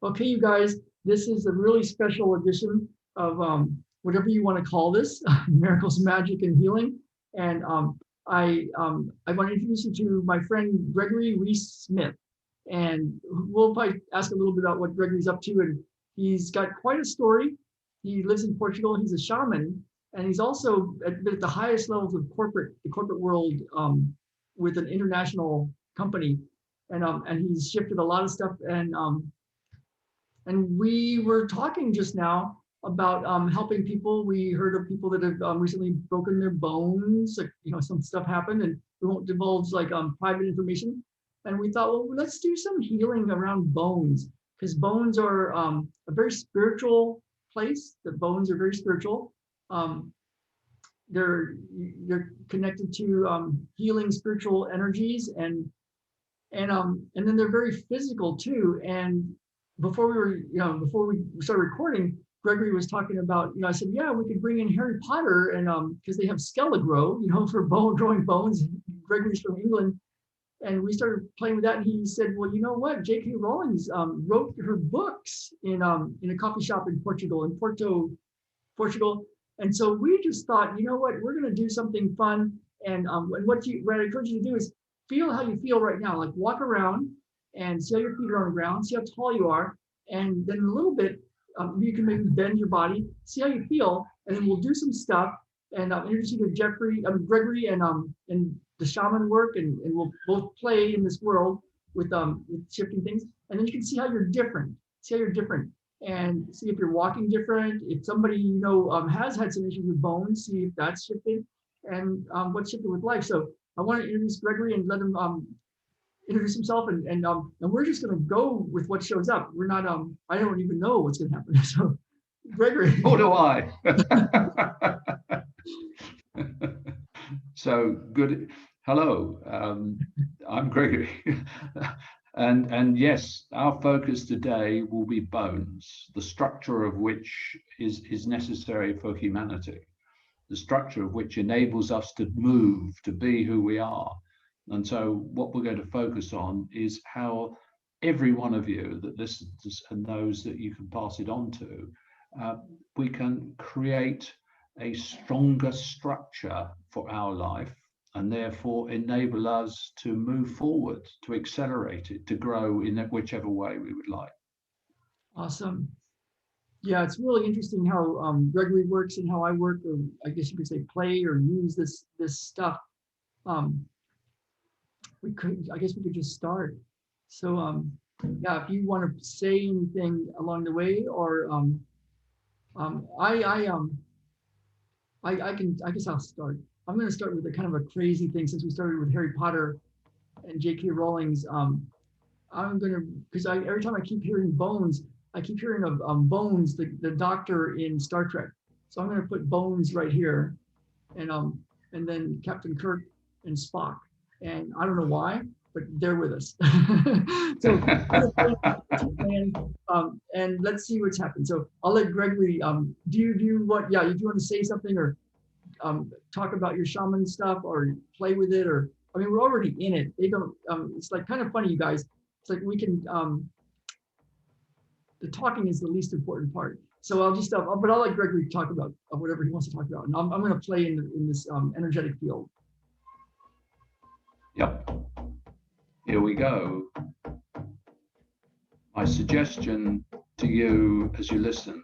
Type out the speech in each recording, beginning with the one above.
Okay, you guys, this is a really special edition of whatever you want to call this, miracles, magic, and healing. And I want to introduce you to my friend Gregory Reese Smith. And we'll probably ask a little bit about what Gregory's up to. And he's got quite a story. He lives in Portugal. He's a shaman, and he's also at the highest levels of the corporate world, with an international company. And he's shifted a lot of stuff. And we were talking just now about helping people. We heard of people that have recently broken their bones. Like, some stuff happened, and we won't divulge like private information. And we thought, well, let's do some healing around bones, because bones are a very spiritual place. The bones are very spiritual. Um, they're connected to healing spiritual energies, and then they're very physical too. And before we started recording, Gregory was talking about, I said, yeah, we could bring in Harry Potter, and because they have Skelligro, for growing bones. Gregory's from England, and we started playing with that. And he said, well, you know what? J.K. Rowling's wrote her books in a coffee shop in Portugal, in Porto, Portugal. And so we just thought, you know what, we're going to do something fun. And what I encourage you to do is feel how you feel right now. Like, walk around and see how your feet are on the ground, see how tall you are, and then a little bit, you can maybe bend your body, see how you feel, and then we'll do some stuff. And introduce you to Gregory, and the shaman work, and we'll both play in this world with shifting things, and then you can see how you're different. See how you're different, and see if you're walking different. If somebody has had some issues with bones, see if that's shifted, and what's shifted with life. So I want to introduce Gregory and let him introduce himself, and we're just going to go with what shows up. We're not I don't even know what's going to happen. So Gregory. Nor do I. So good. Hello, I'm Gregory. And yes, our focus today will be bones, the structure of which is necessary for humanity, the structure of which enables us to move, to be who we are. And so what we're going to focus on is how every one of you that listens and knows that you can pass it on to, we can create a stronger structure for our life, and therefore enable us to move forward, to accelerate it, to grow in whichever way we would like. Awesome. Yeah, it's really interesting how Gregory works and how I work, or I guess you could say play or use this stuff. I guess we could just start. So yeah, if you want to say anything along the way, or I guess I'll start. I'm going to start with a kind of a crazy thing, since we started with Harry Potter and J.K. Rowling's. I'm going to, because every time I keep hearing Bones, I keep hearing of Bones, the doctor in Star Trek. So I'm going to put Bones right here, and then Captain Kirk and Spock. And I don't know why, but they're with us. So and let's see what's happened. So I'll let Gregory. Do you what? Yeah, do you want to say something, or talk about your shaman stuff, or play with it, or I mean, we're already in it. They don't. It's like kind of funny, you guys. It's like we can. The talking is the least important part. So I'll just. But I'll let Gregory talk about whatever he wants to talk about, and I'm going to play in this energetic field. Yep. Here we go. My suggestion to you as you listen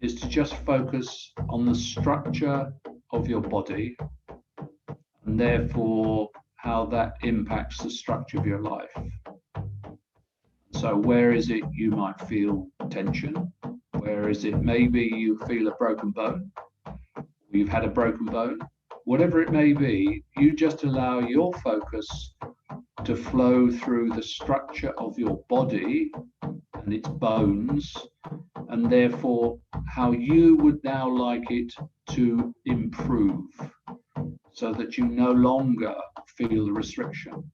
is to just focus on the structure of your body, and therefore how that impacts the structure of your life. So where is it you might feel tension? Where is it maybe you feel a broken bone? You've had a broken bone? Whatever it may be, you just allow your focus to flow through the structure of your body and its bones, and therefore how you would now like it to improve, so that you no longer feel the restriction.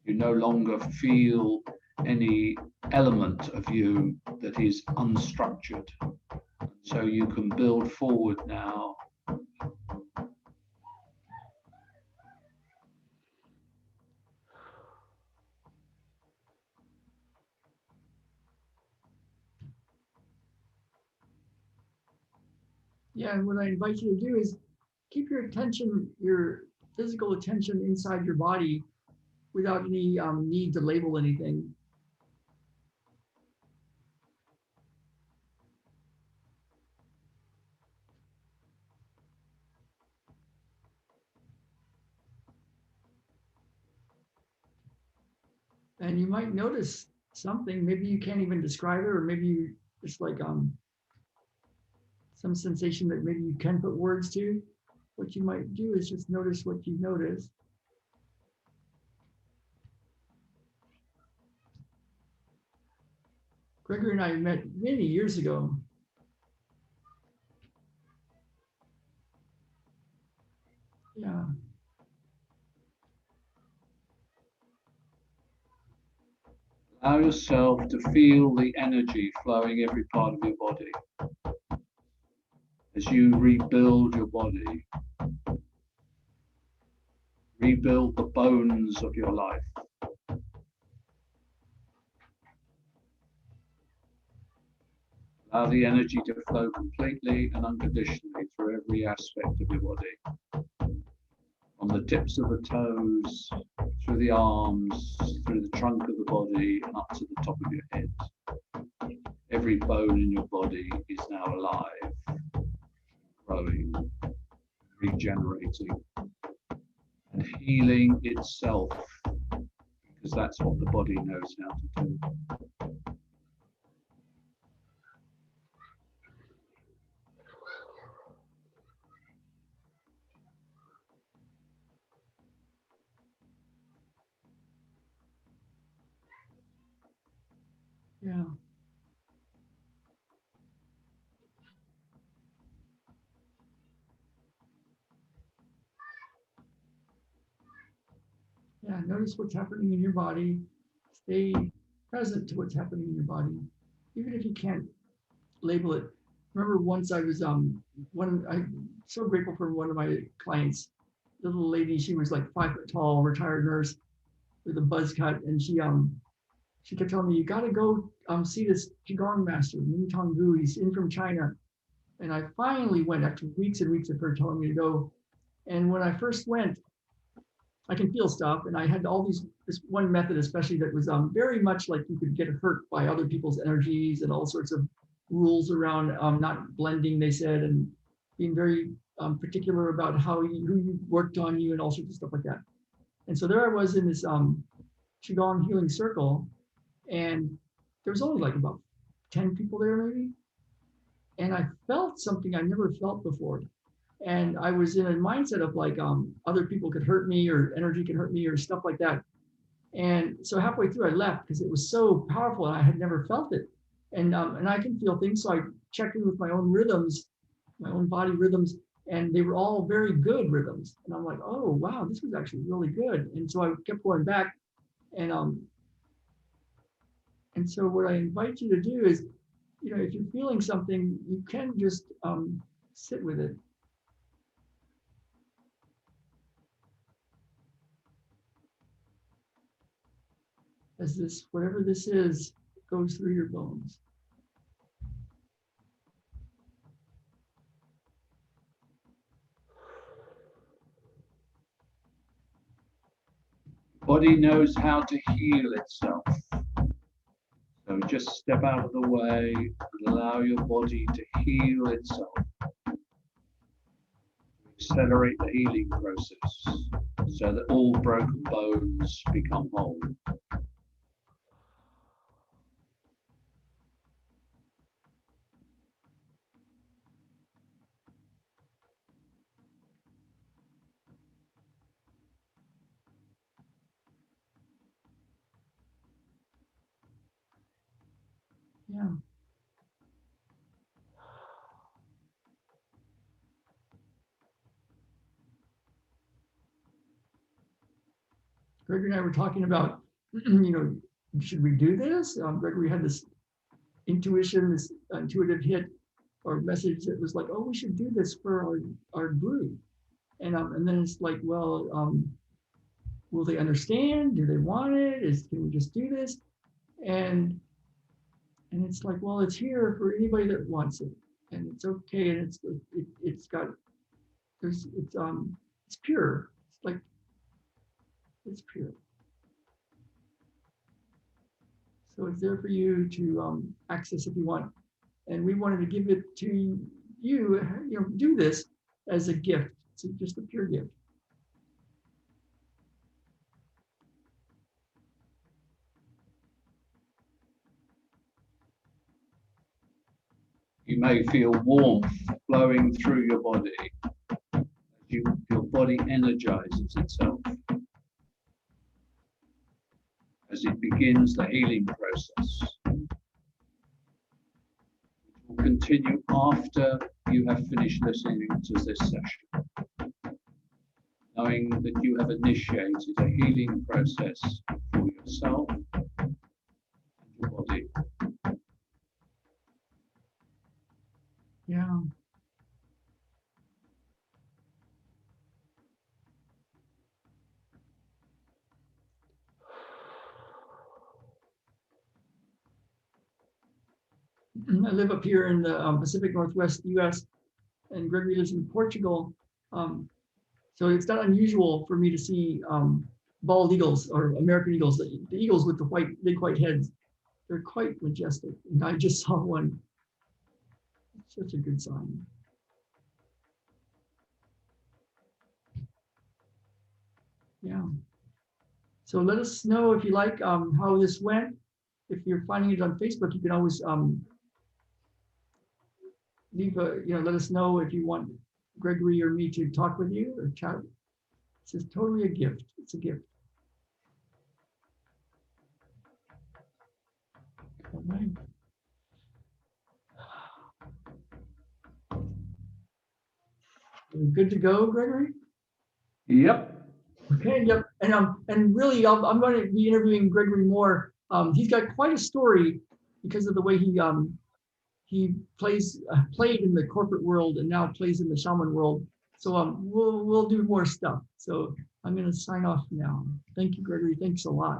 You no longer feel any element of you that is unstructured. So you can build forward now. Yeah, and what I invite you to do is keep your attention, your physical attention inside your body without any need to label anything. And you might notice something, maybe you can't even describe it, or maybe you it's like some sensation that maybe you can put words to. What you might do is just notice what you notice. Gregory and I met many years ago. Yeah, Allow yourself to feel the energy flowing every part of your body. As you rebuild your body, rebuild the bones of your life. Allow the energy to flow completely and unconditionally through every aspect of your body. From the tips of the toes, through the arms, through the trunk of the body, and up to the top of your head. Every bone in your body is now alive, growing, regenerating, and healing itself, because that's what the body knows how to do. yeah, yeah. Notice what's happening in your body. Stay present to what's happening in your body, even if you can't label it. Remember once I was I'm so grateful for one of my clients, little lady. She was like 5 foot tall, retired nurse with a buzz cut, and she kept telling me, you got to go see this qigong master, Ming Tong Gu. He's in from China. And I finally went after weeks and weeks of her telling me to go. And when I first went, I can feel stuff, and I had all this one method especially that was very much like you could get hurt by other people's energies, and all sorts of rules around not blending, they said, and being very particular about who you worked on you, and all sorts of stuff like that. And so there I was in this qigong healing circle, and there was only like about 10 people there maybe, and I felt something I never felt before. And I was in a mindset of like other people could hurt me, or energy could hurt me, or stuff like that. And so halfway through I left because it was so powerful and I had never felt it. And I can feel things, so I checked in with my own rhythms, my own body rhythms, and they were all very good rhythms. And I'm like, oh wow, this was actually really good. And so I kept going back, and and so what I invite you to do is, if you're feeling something, you can just sit with it. As this, whatever this is, goes through your bones. Body knows how to heal itself. So just step out of the way and allow your body to heal itself. Accelerate the healing process so that all broken bones become whole. Yeah. Gregory and I were talking about, should we do this? Gregory had this intuition, this intuitive hit or message that was like, oh, we should do this for our group. And then it's like, well, will they understand? Do they want it? Can we just do this? And it's like, well, it's here for anybody that wants it. and it's okay, and it's got it's pure. It's like it's pure. So it's there for you to access if you want. And we wanted to give it to you, you know, do this as a gift. It's just a pure gift. You may feel warmth flowing through your body. Your body energizes itself as it begins the healing process. It will continue after you have finished listening to this session, knowing that you have initiated a healing process for yourself and your body. Yeah. I live up here in the Pacific Northwest U.S. and Gregory lives in Portugal. So it's not unusual for me to see bald eagles or American eagles, the eagles with the big white heads. They're quite majestic. And I just saw one. It's such a good sign. Yeah. So let us know if you like how this went. If you're finding it on Facebook, you can always leave a, you know, let us know if you want Gregory or me to talk with you or chat. This is totally a gift. It's a gift. All right. Good to go, Gregory? Yep. Okay, yep. And really I'm going to be interviewing Gregory more. He's got quite a story because of the way he played in the corporate world and now plays in the shaman world. So we'll do more stuff. So I'm going to sign off now. Thank you, Gregory. Thanks a lot.